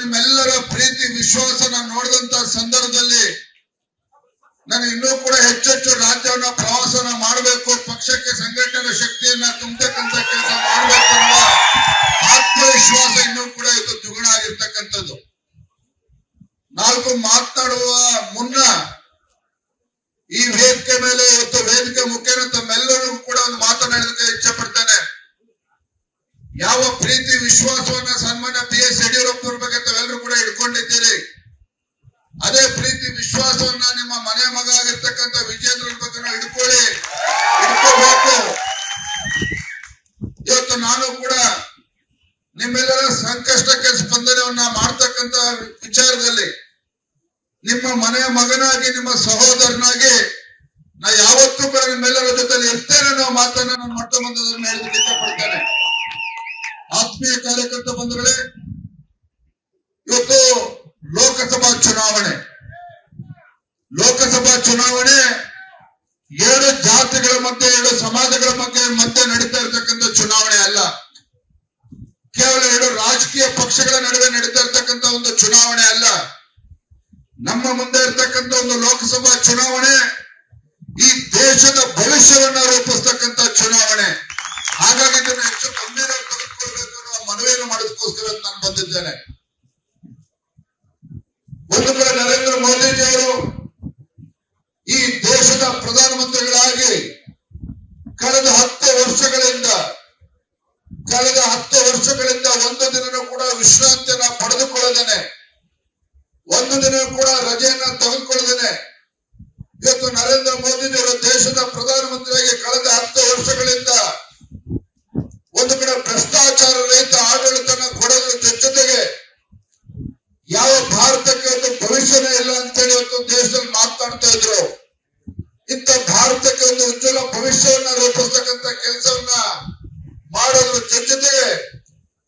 ನಿಮ್ಮೆಲ್ಲರ ಪ್ರೀತಿ ವಿಶ್ವಾಸನ ನೋಡಿದಂತ ಸಂದರ್ಭದಲ್ಲಿ ನಾನು ಇನ್ನೂ ಕೂಡ ಹೆಚ್ಚೆಚ್ಚು ರಾಜ್ಯವನ್ನ ಪ್ರವಾಸನ ಮಾಡಬೇಕು, ಪಕ್ಷಕ್ಕೆ ಸಂಘಟನಾ ಶಕ್ತಿಯನ್ನ ತುಂಬತಕ್ಕಂತ ಕೆಲಸ ಮಾಡಬೇಕು ಅನ್ನುವ ಆತ್ಮವಿಶ್ವಾಸ ಇನ್ನೂ ಕೂಡ ಇವತ್ತು ದ್ವಿಗುಣ ಆಗಿರ್ತಕ್ಕಂಥದ್ದು. ನಾಲ್ಕು ಮಾತನಾಡುವ ಮುನ್ನ ಈ ವೇದಿಕೆ ಮೇಲೆ ಇವತ್ತು ವೇದಿಕೆ ಮುಖೇನ ತಮ್ಮೆಲ್ಲರಿಗೂ ಕೂಡ ಒಂದು ಮಾತನಾಡೋದಕ್ಕೆ ಇಚ್ಛೆ ಪಡ್ತೇನೆ. ಯಾವ ಪ್ರೀತಿ ವಿಶ್ವಾಸವನ್ನ ಸನ್ಮಾನ್ಯ BS ಯಡಿಯೂರಪ್ಪನವ್ರ ಬಗ್ಗೆ ತಾವೆಲ್ಲರೂ ಕೂಡ ಹಿಡ್ಕೊಂಡಿದ್ದೀರಿ, ಅದೇ ಪ್ರೀತಿ ವಿಶ್ವಾಸವನ್ನ ನಿಮ್ಮ ಮನೆ ಮಗ ಆಗಿರ್ತಕ್ಕಂಥ ವಿಜೇಂದ್ರನ ಬಗ್ಗೆ ಹಿಡ್ಕೋಬೇಕು. ಇವತ್ತು ನಾನು ಕೂಡ ನಿಮ್ಮೆಲ್ಲರ ಸಂಕಷ್ಟಕ್ಕೆ ಸ್ಪಂದನೆಯನ್ನ ಮಾಡ್ತಕ್ಕಂಥ ವಿಚಾರದಲ್ಲಿ ನಿಮ್ಮ ಮನೆಯ ಮಗನಾಗಿ, ನಿಮ್ಮ ಸಹೋದರನಾಗಿ ನಾ ಯಾವತ್ತೂ ಕೂಡ ನಿಮ್ಮೆಲ್ಲರ ಜೊತೆ ಇರ್ತೇನೆ ಅನ್ನೋ ಮಾತನ್ನ ನಾನು ಮೊಟ್ಟ ಮೊದಲನ್ನು ಹೇಳಲಿಕ್ಕೆ ಇಷ್ಟಪಡ್ತೇನೆ. ಆತ್ಮೀಯ ಕಾರ್ಯಕರ್ತ ಬಂಧುಗಳೇ, ಇವತ್ತು ಲೋಕಸಭಾ ಚುನಾವಣೆ ಎರಡು ಜಾತಿಗಳ ಮಧ್ಯೆ, ಎರಡು ಸಮಾಜಗಳ ಮಧ್ಯೆ ನಡೀತಾ ಇರತಕ್ಕಂಥ ಚುನಾವಣೆ ಅಲ್ಲ. ಕೇವಲ ಎರಡು ರಾಜಕೀಯ ಪಕ್ಷಗಳ ನಡುವೆ ನಡೀತಾ ಇರತಕ್ಕಂಥ ಒಂದು ಚುನಾವಣೆ ಅಲ್ಲ. ನಮ್ಮ ಮುಂದೆ ಇರತಕ್ಕಂಥ ಒಂದು ಲೋಕಸಭಾ ಚುನಾವಣೆ ಈ ದೇಶದ ಭವಿಷ್ಯವನ್ನ ರೂಪಿಸ್ತಕ್ಕಂಥ ಚುನಾವಣೆ. ಹಾಗಾಗಿ ಇದನ್ನು ಹೆಚ್ಚು ಗಂಭೀರ ತೆಗೆದುಕೊಳ್ಬೇಕು ಅನ್ನೋ ಮನವಿಯನ್ನು ಮಾಡೋದಕ್ಕೋಸ್ಕರ ನಾನು ಬಂದಿದ್ದೇನೆ. ಒಂದು ಕಡೆ ನರೇಂದ್ರ ಮೋದಿಜಿಯವರು ಈ ದೇಶದ ಪ್ರಧಾನಮಂತ್ರಿಗಳಾಗಿ ಕಳೆದ 10 ವರ್ಷಗಳಿಂದ ಒಂದು ದಿನನೂ ಕೂಡ ವಿಶ್ರಾಂತಿಯನ್ನ ಪಡೆದುಕೊಳ್ಳದೇನೆ, ಒಂದು ದಿನ ಕೂಡ ರಜೆಯನ್ನ ತೆಗೆದುಕೊಳ್ಳದೇನೆ ಇವತ್ತು ನರೇಂದ್ರ ಮೋದಿಜಿಯವರು ದೇಶದ ಪ್ರಧಾನಮಂತ್ರಿಯಾಗಿ ಕಳೆದ 10 ವರ್ಷಗಳಿಂದ ಒಂದು ಕಡೆ ಭ್ರಷ್ಟಾಚಾರ ರಹಿತ ಆಡಳಿತನ ಕೊಡೋದ್ರ ಜೊತೆಗೆ ಯಾವ ಭಾರತಕ್ಕೆ ಒಂದು ಭವಿಷ್ಯನೇ ಇಲ್ಲ ಅಂತೇಳಿ ಇವತ್ತು ದೇಶದಲ್ಲಿ ಮಾತನಾಡ್ತಾ ಇದ್ರು. ಇಂಥ ಭಾರತಕ್ಕೆ ಒಂದು ಉಜ್ವಲ ಭವಿಷ್ಯವನ್ನ ರೂಪಿಸ್ತಕ್ಕಂಥ ಕೆಲಸವನ್ನ ಮಾಡೋದ್ರ ಜೊತೆಗೆ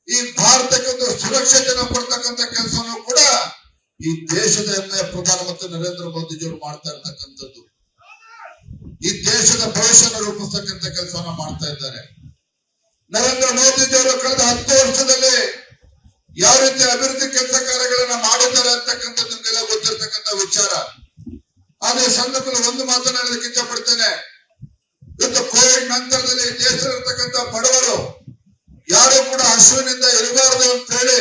ಈ ಭಾರತಕ್ಕೆ ಒಂದು ಸುರಕ್ಷತೆಯನ್ನು ಕೊಡ್ತಕ್ಕಂಥ ಕೆಲಸವನ್ನು ಕೂಡ ಈ ದೇಶದ ಹೆಮ್ಮೆಯ ಪ್ರಧಾನಮಂತ್ರಿ ನರೇಂದ್ರ ಮೋದಿಜಿಯವರು ಮಾಡ್ತಾ ಇರ್ತಕ್ಕಂಥದ್ದು. ಈ ದೇಶದ ಭವಿಷ್ಯನ ರೂಪಿಸ್ತಕ್ಕಂಥ ಕೆಲಸವನ್ನ ಮಾಡ್ತಾ ಇದ್ದಾರೆ. ನರೇಂದ್ರ ಮೋದಿಜಿಯವರು ಕಳೆದ 10 ವರ್ಷದಲ್ಲಿ ಯಾವ ರೀತಿ ಅಭಿವೃದ್ಧಿ ಕೆಲಸ ಕಾರ್ಯಗಳನ್ನ ಮಾಡಿದ್ದಾರೆ ಅಂತಕ್ಕಂಥದ್ದು ನಿಮಗೆಲ್ಲ ಗೊತ್ತಿರ್ತಕ್ಕಂಥ ವಿಚಾರ. ಆದ್ರೆ ಸಂದರ್ಭದಲ್ಲಿ ಒಂದು ಮಾತನಾಡೋದಕ್ಕೆ ಇಚ್ಛೆ ಪಡ್ತೇನೆ. ಇವತ್ತು ಕೋವಿಡ್ ನಂತರದಲ್ಲಿ ದೇಶದಲ್ಲಿರ್ತಕ್ಕಂಥ ಬಡವರು ಯಾರು ಕೂಡ ಹಸುವಿನಿಂದ ಇರಬಾರದು ಅಂತ ಹೇಳಿ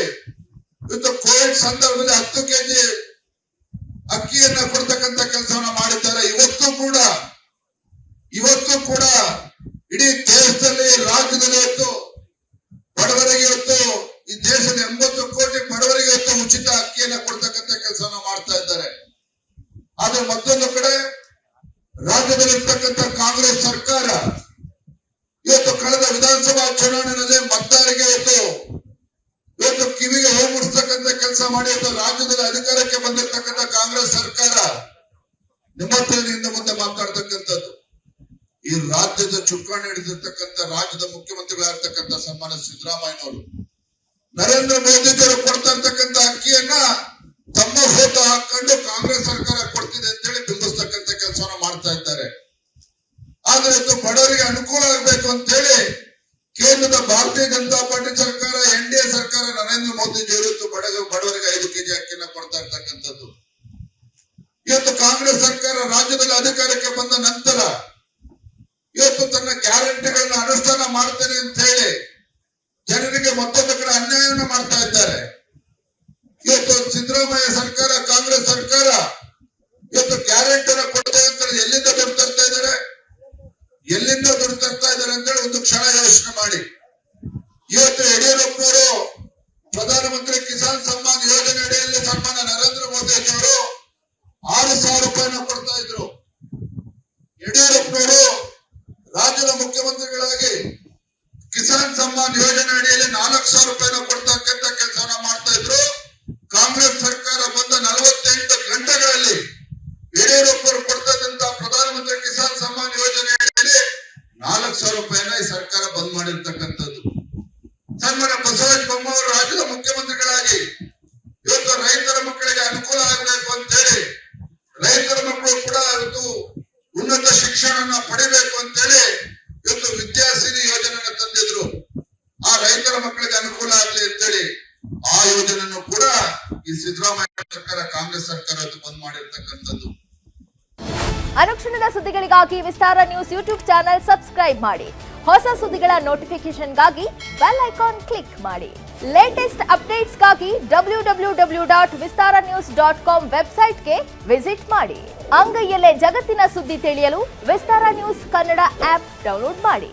ಇವತ್ತು ಕೋವಿಡ್ ಸಂದರ್ಭದಲ್ಲಿ 10 kg ಅಕ್ಕಿಯನ್ನ ಕೊಡ್ತಕ್ಕಂಥ ಕೆಲಸವನ್ನ ಮಾಡಿದ್ದಾರೆ. ಇವತ್ತು ಕೂಡ ಇಡೀ ದೇಶದಲ್ಲಿ, ರಾಜ್ಯದಲ್ಲಿ ಇವತ್ತು ಬಡವರಿಗೆ, ಇವತ್ತು ಈ ದೇಶದ 80 ಕೋಟಿ ಬಡವರಿಗೆ ಇವತ್ತು ಉಚಿತ ಅಕ್ಕಿಯನ್ನ ಕೊಡ್ತಕ್ಕಂಥ ಕೆಲಸವನ್ನ ಮಾಡ್ತಾ ಇದ್ದಾರೆ. ಆದ್ರೆ ಮತ್ತೊಂದು ಕಡೆ ರಾಜ್ಯದಲ್ಲಿರ್ತಕ್ಕಂಥ ಕಾಂಗ್ರೆಸ್ ಸರ್ಕಾರ ಇವತ್ತು ಕಳೆದ ವಿಧಾನಸಭಾ ಚುನಾವಣೆಯಲ್ಲಿ ಮತದಾರರಿಗೆ ಇವತ್ತು ಕಿವಿಗೆ ಹೋಗ್ಬಿಡ್ತಕ್ಕಂಥ ಕೆಲಸ ಮಾಡಿ ಇವತ್ತು ರಾಜ್ಯದಲ್ಲಿ ಅಧಿಕಾರಕ್ಕೆ ಬಂದಿರತಕ್ಕಂಥ ಕಾಂಗ್ರೆಸ್ ಸರ್ಕಾರ ನಿಮ್ಮ ಹತ್ರ ಮುಂದೆ ಮಾತಾಡ್ತಕ್ಕಂಥದ್ದು. ಈ ರಾಜ್ಯದ ಚುಕ್ಕಾಣಿ ಹಿಡಿದಿರ್ತಕ್ಕಂಥ ರಾಜ್ಯದ ಮುಖ್ಯಮಂತ್ರಿಗಳಾಗಿರ್ತಕ್ಕಂಥ ಸನ್ಮಾನ್ಯ ಸಿದ್ದರಾಮಯ್ಯನವರು ನರೇಂದ್ರ ಮೋದಿಜಿಯವರು ಕೊಡ್ತಾ ಇರ್ತಕ್ಕಂಥ ಅಕ್ಕಿಯನ್ನ ತಮ್ಮ ಫೋಟೋ ಹಾಕೊಂಡು ಕಾಂಗ್ರೆಸ್ ಸರ್ಕಾರ ಕೊಡ್ತಿದೆ ಅಂತ ಹೇಳಿ ಬಿಂಬಿಸ್ತಕ್ಕಂಥ ಕೆಲಸವನ್ನ ಮಾಡ್ತಾ ಇದ್ದಾರೆ. ಆದ್ರೆ ಇವತ್ತು ಬಡವರಿಗೆ ಅನುಕೂಲ ಆಗ್ಬೇಕು ಅಂತ ಹೇಳಿ ಕೇಂದ್ರದ ಭಾರತೀಯ ಜನತಾ ಪಾರ್ಟಿ ಸರ್ಕಾರ, NDA ಸರ್ಕಾರ, ನರೇಂದ್ರ ಮೋದಿಜಿಯವರು ಇವತ್ತು ಬಡವರಿಗೆ 5 kg ಅಕ್ಕಿಯನ್ನ ಕೊಡ್ತಾ ಇರ್ತಕ್ಕಂಥದ್ದು. ಇವತ್ತು ಕಾಂಗ್ರೆಸ್ ಸರ್ಕಾರ ರಾಜ್ಯದಲ್ಲಿ ಅಧಿಕಾರಕ್ಕೆ ಬಂದ ನಂತರ ಇವತ್ತು ತನ್ನ ಗ್ಯಾರಂಟಿಗಳನ್ನ ಅನುಷ್ಠಾನ ಮಾಡ್ತೇನೆ ಅಂತ ಹೇಳಿ ಜನರಿಗೆ ಮತ್ತೊಂದು ಕಡೆ ಅನ್ಯಾಯವನ್ನು ಮಾಡ್ತಾ ಇದ್ದಾರೆ. ಇವತ್ತು ಸಿದ್ದರಾಮಯ್ಯ ಸರ್ಕಾರ, ಕಾಂಗ್ರೆಸ್ ಸರ್ಕಾರ ಇವತ್ತು ಗ್ಯಾರಂಟಿನ ಕೊಡ್ತೇವೆ ಅಂತ ಹೇಳಿ ಎಲ್ಲಿಂದ ದುಡ್ಡು ತರ್ತಾ ಇದ್ದಾರೆ ಅಂತೇಳಿ ಒಂದು ಕ್ಷಣ ಯೋಚನೆ ಮಾಡಿ. ಇವತ್ತು ಯಡಿಯೂರಪ್ಪನವರು ಪ್ರಧಾನಮಂತ್ರಿ ಕಿಸಾನ್ ಸಮ್ಮಾನ್ ಯೋಜನೆ ಅಡಿಯಲ್ಲಿ ಸನ್ಮಾನ ನರೇಂದ್ರ ಮೋದಿಜಿಯವರು 6,000 ರೂಪಾಯಿನ ಕೊಡ್ತಾ ಇದ್ರು. ಯಡಿಯೂರಪ್ಪನವರು ರಾಜ್ಯದ ಮುಖ್ಯಮಂತ್ರಿಗಳಾಗಿ ಕಿಸಾನ್ ಸಮ್ಮಾನ್ ಯೋಜನೆ ಅಡಿಯಲ್ಲಿ 4,000 ರೂಪಾಯಿನ ಕೊಡ್ತಕ್ಕಂಥ ಕೆಲಸವನ್ನ ಮಾಡ್ತಾ ಇದ್ರು. ಕಾಂಗ್ರೆಸ್ ಸರ್ಕಾರ ಬಂದ 48 ಗಂಟೆಗಳಲ್ಲಿ ಯಡಿಯೂರಪ್ಪರು ಕೊಡ್ತಕ್ಕಂಥ ಪ್ರಧಾನಮಂತ್ರಿ ಕಿಸಾನ್ ಸಮ್ಮಾನ್ ಯೋಜನೆ ಅಡಿಯಲ್ಲಿ 4,000 ರೂಪಾಯಿನ ಈ ಸರ್ಕಾರ ಬಂದ್ ಮಾಡಿರ್ತಕ್ಕಂಥದ್ದು. ಸನ್ಮಾನ್ಯ ಬಸವರಾಜ ಬೊಮ್ಮಾಯಿ ರಾಜ್ಯದ ಮುಖ್ಯಮಂತ್ರಿಗಳಾಗಿ ಇವತ್ತು ರೈತರ ಮಕ್ಕಳಿಗೆ ಅನುಕೂಲ ಆಗಬೇಕು ಅಂತ ಹೇಳಿ ರೈತರ ಮಕ್ಕಳು ಕೂಡ ಇವತ್ತು ಉನ್ನತ ಶಿಕ್ಷಣ ಪಡಿಬೇಕು ಅಂತ ಹೇಳಿ ಇವತ್ತು ವಿದ್ಯಾಸಿರಿ ಯೋಜನೆಯನ್ನು ತಂದಿದ್ರು. ಆ ರೈತರ ಮಕ್ಕಳಿಗೆ ಅನುಕೂಲ ಆಗ್ಲಿ ಅಂತೇಳಿ ಆ ಯೋಜನೆಯನ್ನು ಕೂಡ ಈ ಸಿದ್ದರಾಮಯ್ಯ ಸರ್ಕಾರ, ಕಾಂಗ್ರೆಸ್ ಸರ್ಕಾರ ಬಂದ್ ಮಾಡಿರ್ತಕ್ಕಂಥದ್ದು. ಅನುಕ್ಷಣದ ಸುದ್ದಿಗಳಿಗಾಗಿ ವಿಸ್ತಾರ ನ್ಯೂಸ್ ಯೂಟ್ಯೂಬ್ ಚಾನೆಲ್ ಸಬ್ಸ್ಕ್ರೈಬ್ ಮಾಡಿ. ಹೊಸ ಸುದ್ದಿಗಳ ನೋಟಿಫಿಕೇಶನ್ಗಾಗಿ ಬೆಲ್ ಐಕಾನ್ ಕ್ಲಿಕ್ ಮಾಡಿ. ಲೇಟೆಸ್ಟ್ ಅಪ್ಡೇಟ್ಸ್ಗಾಗಿ www.vistaranews.com ವೆಬ್ಸೈಟ್ಗೆ ವಿಸಿಟ್ ಮಾಡಿ. ಅಂಗೈಯಲ್ಲೇ ಜಗತ್ತಿನ ಸುದ್ದಿ ತಿಳಿಯಲು ವಿಸ್ತಾರ ನ್ಯೂಸ್ ಕನ್ನಡ ಆಪ್ ಡೌನ್ಲೋಡ್ ಮಾಡಿ.